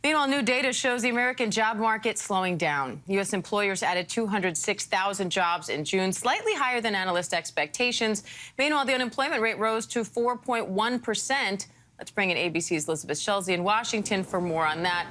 Meanwhile, new data shows the American job market slowing down. U.S. employers added 206,000 jobs in June, slightly higher than analyst expectations. Meanwhile, the unemployment rate rose to 4.1%. Let's bring in ABC's Elizabeth Schulze in Washington for more on that.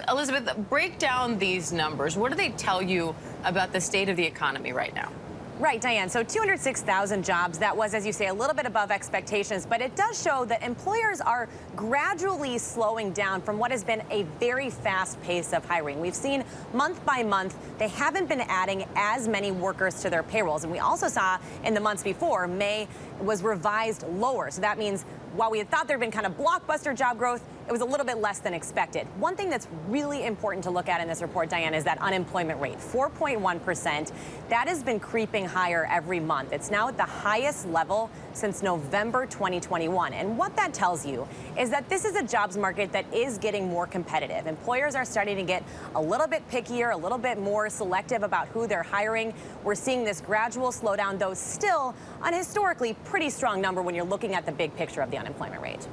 Elizabeth, break down these numbers. What do they tell you about the state of the economy right now? Right, Diane. So 206,000 jobs. That was, as you say, a little bit above expectations, but it does show that employers are gradually slowing down from what has been a very fast pace of hiring. We've seen month by month, they haven't been adding as many workers to their payrolls. And we also saw in the months before, May was revised lower. So that means while we had thought there had been kind of blockbuster job growth, it was a little bit less than expected. One thing that's really important to look at in this report, Diane, is that unemployment rate, 4.1%. That has been creeping higher every month. It's now at the highest level since November 2021. And what that tells you is that this is a jobs market that is getting more competitive. Employers are starting to get a little bit pickier, a little bit more selective about who they're hiring. We're seeing this gradual slowdown, though still an historically pretty strong number when you're looking at the big picture of the unemployment rate.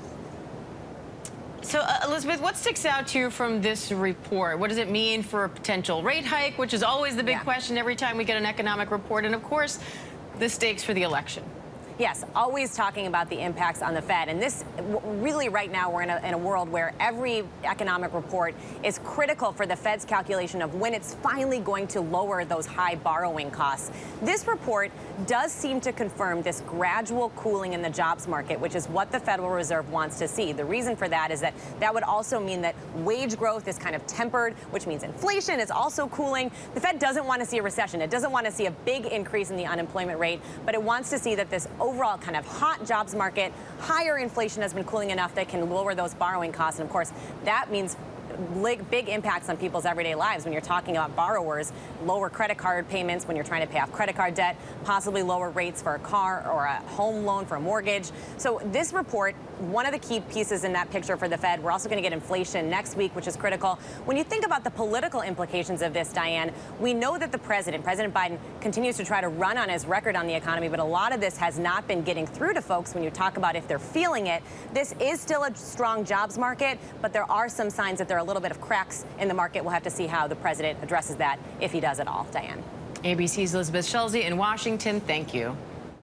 So, Elizabeth, what sticks out to you from this report? What does it mean for a potential rate hike, which is always the big question every time we get an economic report, and, of course, the stakes for the election? Yes, always talking about the impacts on the Fed. And this really right now we're in a world where every economic report is critical for the Fed's calculation of when it's finally going to lower those high borrowing costs. This report does seem to confirm this gradual cooling in the jobs market, which is what the Federal Reserve wants to see. The reason for that is that that would also mean that wage growth is kind of tempered, which means inflation is also cooling. The Fed doesn't want to see a recession. It doesn't want to see a big increase in the unemployment rate, but it wants to see that this overall kind of hot jobs market, higher inflation has been cooling enough that can lower those borrowing costs. And of course, that means big impacts on people's everyday lives when you're talking about borrowers, lower credit card payments when you're trying to pay off credit card debt, possibly lower rates for a car or a home loan for a mortgage. So this report, one of the key pieces in that picture for the Fed, we're also going to get inflation next week, which is critical. When you think about the political implications of this, Diane, we know that President Biden, continues to try to run on his record on the economy, but a lot of this has not been getting through to folks when you talk about if they're feeling it. This is still a strong jobs market, but there are some signs that there are a little bit of cracks in the market. We'll have to see how the president addresses that, if he does at all. Diane. ABC's Elizabeth Schulze in Washington. Thank you.